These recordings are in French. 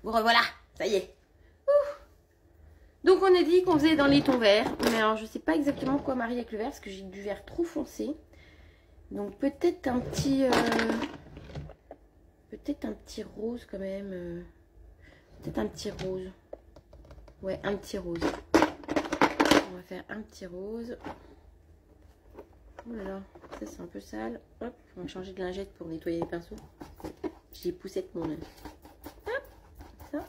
Vous revoilà, ça y est. Ouh. Donc on a dit qu'on faisait dans les tons verts. Mais alors je sais pas exactement quoi marier avec le vert parce que j'ai du vert trop foncé. Donc peut-être un petit... peut-être un petit rose quand même. Peut-être un petit rose. Ouais, un petit rose. On va faire un petit rose. Oh là là, ça c'est un peu sale. Hop, on va changer de lingette pour nettoyer les pinceaux. J'ai poussette mon œuf. Hop, ça.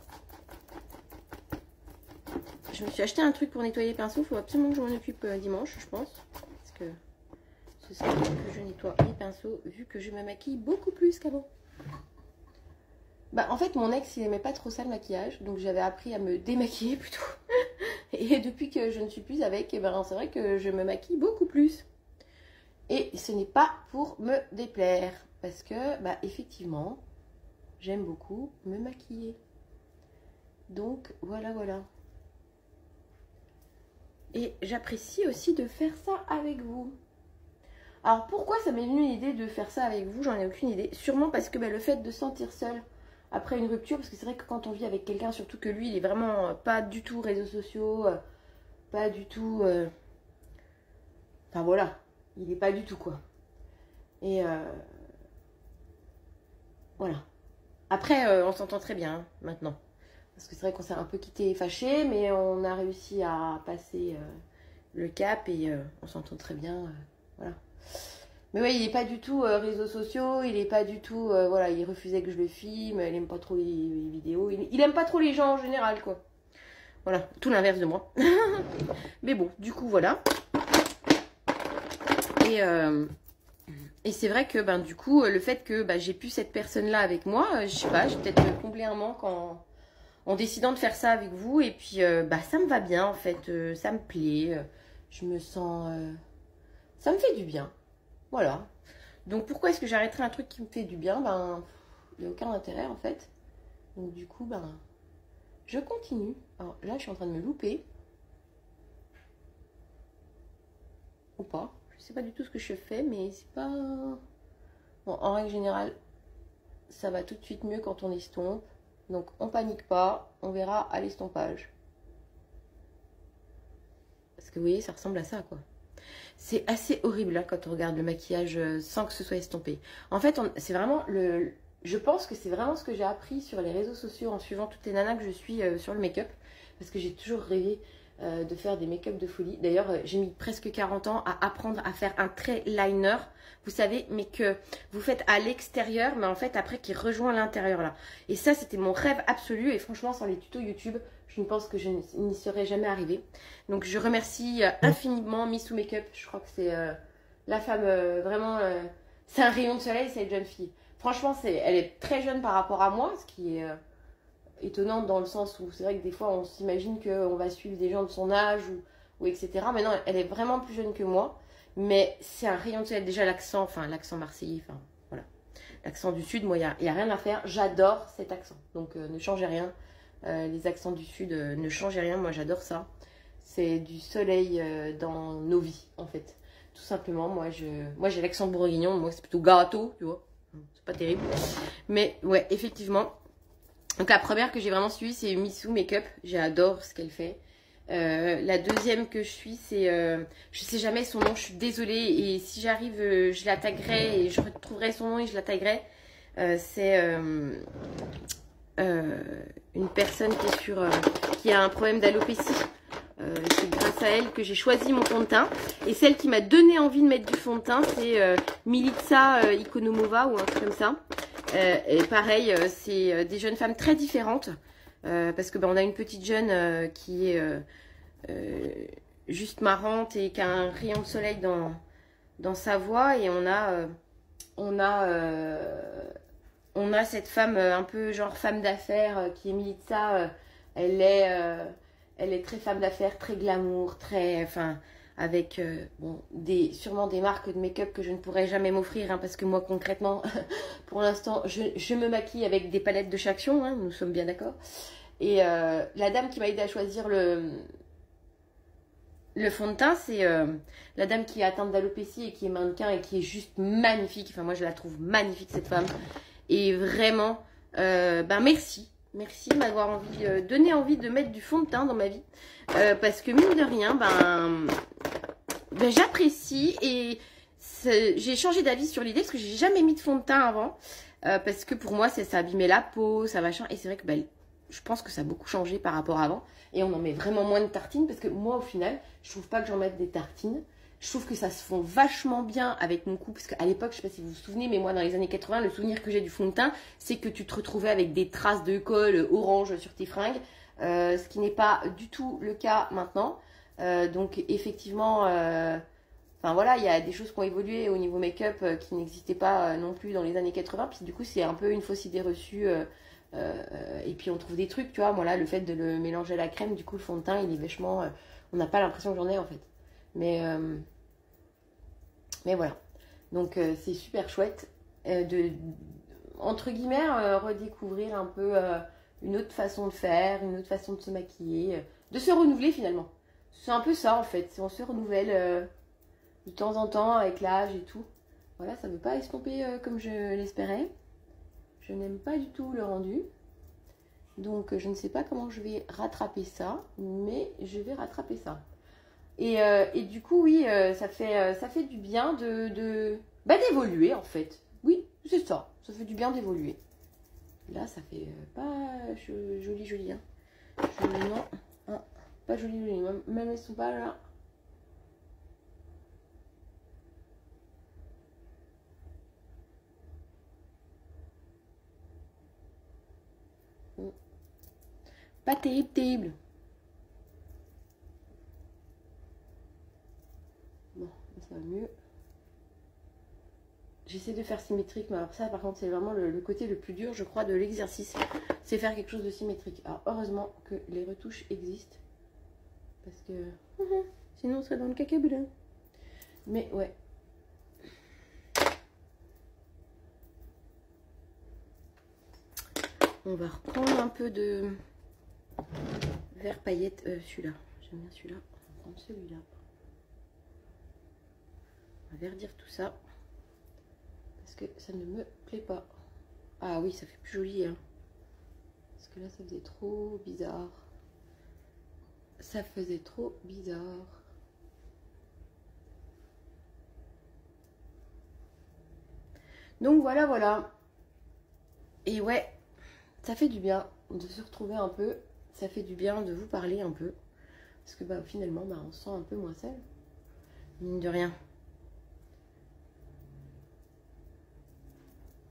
Je me suis acheté un truc pour nettoyer les pinceaux. Il faut absolument que je m'en occupe dimanche, je pense. Parce que ce serait bien que je nettoie les pinceaux vu que je me maquille beaucoup plus qu'avant. Bah en fait mon ex il aimait pas trop ça le maquillage. Donc j'avais appris à me démaquiller plutôt. Et depuis que je ne suis plus avec, eh ben, c'est vrai que je me maquille beaucoup plus. Et ce n'est pas pour me déplaire. Parce que, bah, effectivement, j'aime beaucoup me maquiller. Donc, voilà, voilà. Et j'apprécie aussi de faire ça avec vous. Alors, pourquoi ça m'est venu l'idée de faire ça avec vous? J'en ai aucune idée. Sûrement parce que bah, le fait de se sentir seul après une rupture, parce que c'est vrai que quand on vit avec quelqu'un, surtout que lui, il est vraiment pas du tout réseaux sociaux, pas du tout... Enfin, voilà. Il est pas du tout, quoi. Et voilà. Après, on s'entend très bien, hein, maintenant. Parce que c'est vrai qu'on s'est un peu quitté fâché, mais on a réussi à passer le cap et on s'entend très bien. Voilà. Mais ouais, il n'est pas du tout réseaux sociaux, il n'est pas du tout... voilà, il refusait que je le filme, il aime pas trop les vidéos, il aime pas trop les gens en général, quoi. Voilà, tout l'inverse de moi. Mais bon, du coup, voilà. Et c'est vrai que ben, du coup, le fait que ben, j'ai plus cette personne-là avec moi, je sais pas, j'ai peut-être comblé un manque en décidant de faire ça avec vous. Et puis, bah, ça me va bien en fait, ça me plaît, je me sens... ça me fait du bien, voilà. Donc pourquoi est-ce que j'arrêterais un truc qui me fait du bien? Ben, il n'y a aucun intérêt en fait. Donc du coup, ben, je continue. Alors là, je suis en train de me louper. Ou pas. Je sais pas du tout ce que je fais, mais c'est pas... Bon, en règle générale, ça va tout de suite mieux quand on estompe. Donc, on panique pas. On verra à l'estompage. Parce que vous voyez, ça ressemble à ça, quoi. C'est assez horrible, hein, quand on regarde le maquillage sans que ce soit estompé. En fait, c'est vraiment le... Je pense que c'est vraiment ce que j'ai appris sur les réseaux sociaux en suivant toutes les nanas que je suis sur le make-up. Parce que j'ai toujours rêvé de faire des make-up de folie. D'ailleurs, j'ai mis presque 40 ans à apprendre à faire un trait liner. Vous savez, mais que vous faites à l'extérieur, mais en fait après qui rejoint l'intérieur là. Et ça, c'était mon rêve absolu. Et franchement, sans les tutos YouTube, je ne pense que je n'y serais jamais arrivée. Donc je remercie infiniment Missou Makeup. Je crois que c'est la femme vraiment... c'est un rayon de soleil, cette jeune fille. Franchement, elle est très jeune par rapport à moi, ce qui est... étonnante dans le sens où c'est vrai que des fois on s'imagine qu'on va suivre des gens de son âge ou etc. Mais non, elle est vraiment plus jeune que moi. Mais c'est un rayon de soleil. Déjà l'accent, enfin l'accent marseillais, enfin voilà. L'accent du sud, moi il n'y a rien à faire. J'adore cet accent. Donc ne changez rien. Les accents du sud, ne changez rien. Moi j'adore ça. C'est du soleil dans nos vies en fait. Tout simplement, moi j'ai l'accent bourguignon. Moi c'est plutôt gâteau, tu vois. C'est pas terrible. Mais ouais, effectivement. Donc la première que j'ai vraiment suivie, c'est Missou Makeup. J'adore ce qu'elle fait. La deuxième que je suis, c'est... je sais jamais son nom, je suis désolée. Et si j'arrive, je la taguerai et je retrouverai son nom et je la taguerai. C'est une personne qui a un problème d'alopécie. C'est grâce à elle que j'ai choisi mon fond de teint. Et celle qui m'a donné envie de mettre du fond de teint, c'est Milica Ikonomova ou un truc comme ça. Et pareil, c'est des jeunes femmes très différentes. Parce que on a une petite jeune qui est juste marrante et qui a un rayon de soleil dans sa voix. Et on a cette femme un peu genre femme d'affaires qui est Milica. Elle est très femme d'affaires, très glamour, très... Enfin, avec bon, sûrement des marques de make-up que je ne pourrais jamais m'offrir. Hein, parce que moi, concrètement, pour l'instant, je me maquille avec des palettes de Chaction. Hein, nous sommes bien d'accord. Et la dame qui m'a aidé à choisir le fond de teint, c'est la dame qui est atteinte d'alopécie et qui est mannequin et qui est juste magnifique. Enfin, moi, je la trouve magnifique, cette femme. Et vraiment, ben merci. Merci de m'avoir donné envie de mettre du fond de teint dans ma vie. Parce que mine de rien, j'apprécie et j'ai changé d'avis sur l'idée parce que j'ai jamais mis de fond de teint avant. Parce que pour moi, ça abîmait la peau, ça machin. Et c'est vrai que je pense que ça a beaucoup changé par rapport à avant. Et on en met vraiment moins de tartines parce que moi, au final, je trouve pas que j'en mette des tartines. Je trouve que ça se fond vachement bien avec mon cou. Parce qu'à l'époque, je sais pas si vous vous souvenez, mais moi, dans les années 80, le souvenir que j'ai du fond de teint, c'est que tu te retrouvais avec des traces de colle orange sur tes fringues. Ce qui n'est pas du tout le cas maintenant. Donc, effectivement, enfin voilà, il y a des choses qui ont évolué au niveau make-up qui n'existaient pas non plus dans les années 80. Puis du coup, c'est un peu une fausse idée reçue. Et puis, on trouve des trucs, tu vois. Moi, là, le fait de le mélanger à la crème, du coup, le fond de teint, il est vachement... on n'a pas l'impression que j'en ai, en fait. Mais voilà. Donc c'est super chouette de, entre guillemets, redécouvrir un peu une autre façon de faire, une autre façon de se maquiller, de se renouveler finalement. C'est un peu ça en fait. On se renouvelle de temps en temps avec l'âge et tout. Voilà, ça ne veut pas estomper comme je l'espérais. Je n'aime pas du tout le rendu. Donc je ne sais pas comment je vais rattraper ça, mais je vais rattraper ça. Et du coup, oui, ça fait du bien d'évoluer, en fait. Oui, c'est ça. Ça fait du bien d'évoluer. Là, ça fait pas joli, hein. Non, hein, pas joli. Même elles sont pas là. Pas terrible. Bon, ça va mieux. J'essaie de faire symétrique, mais alors ça, par contre, c'est vraiment le côté le plus dur, je crois, de l'exercice. C'est faire quelque chose de symétrique. Alors, heureusement que les retouches existent. Parce que sinon, on serait dans le cacaboulin. Mais ouais. On va reprendre un peu de vert paillette. Celui-là. J'aime bien celui-là. On va prendre celui-là. On va verdir tout ça. Parce que ça ne me plaît pas. Ah oui, ça fait plus joli, hein. Parce que là, ça faisait trop bizarre. Ça faisait trop bizarre. Donc voilà, voilà. Et ouais, ça fait du bien de se retrouver un peu. Ça fait du bien de vous parler un peu. Parce que finalement, on se sent un peu moins seul. Mine de rien.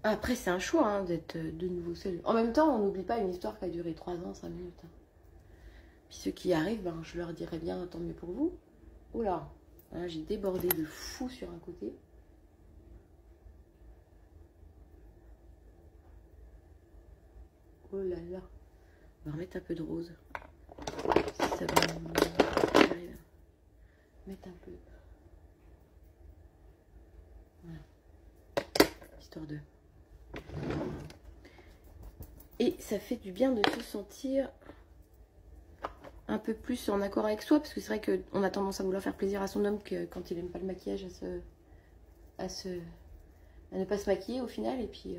Après, c'est un choix hein, d'être de nouveau seul. En même temps, on n'oublie pas une histoire qui a duré 3 ans, 5 minutes. Hein. Puis ceux qui y arrivent, je leur dirais bien, tant mieux pour vous. Oula, hein, j'ai débordé de fou sur un côté. Oh là là. On va remettre un peu de rose. Si ça va j'arrive à mettre un peu. Voilà. Histoire de... Et ça fait du bien de se sentir un peu plus en accord avec soi. Parce que c'est vrai qu'on a tendance à vouloir faire plaisir à son homme que quand il n'aime pas le maquillage, à ne pas se maquiller au final. Et puis...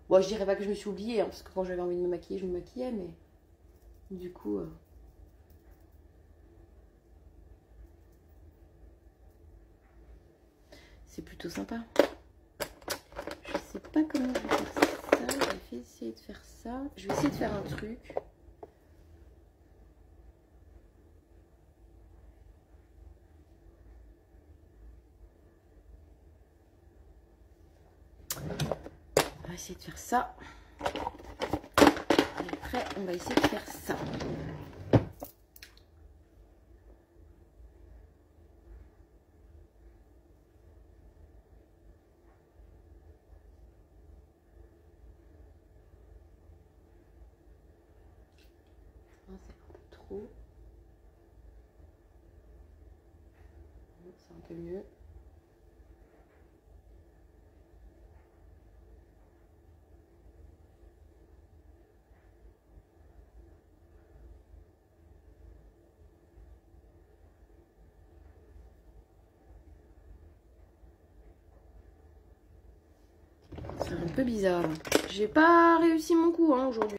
Bon, je dirais pas que je me suis oubliée, hein, parce que quand j'avais envie de me maquiller, je me maquillais, mais du coup... c'est plutôt sympa. Je sais pas comment je vais faire ça. Je vais essayer de faire ça. Je vais essayer de faire un truc. On va essayer de faire ça. Et après, on va essayer de faire ça. C'est un peu trop. C'est un peu mieux. C'est un peu bizarre. J'ai pas réussi mon coup hein, aujourd'hui.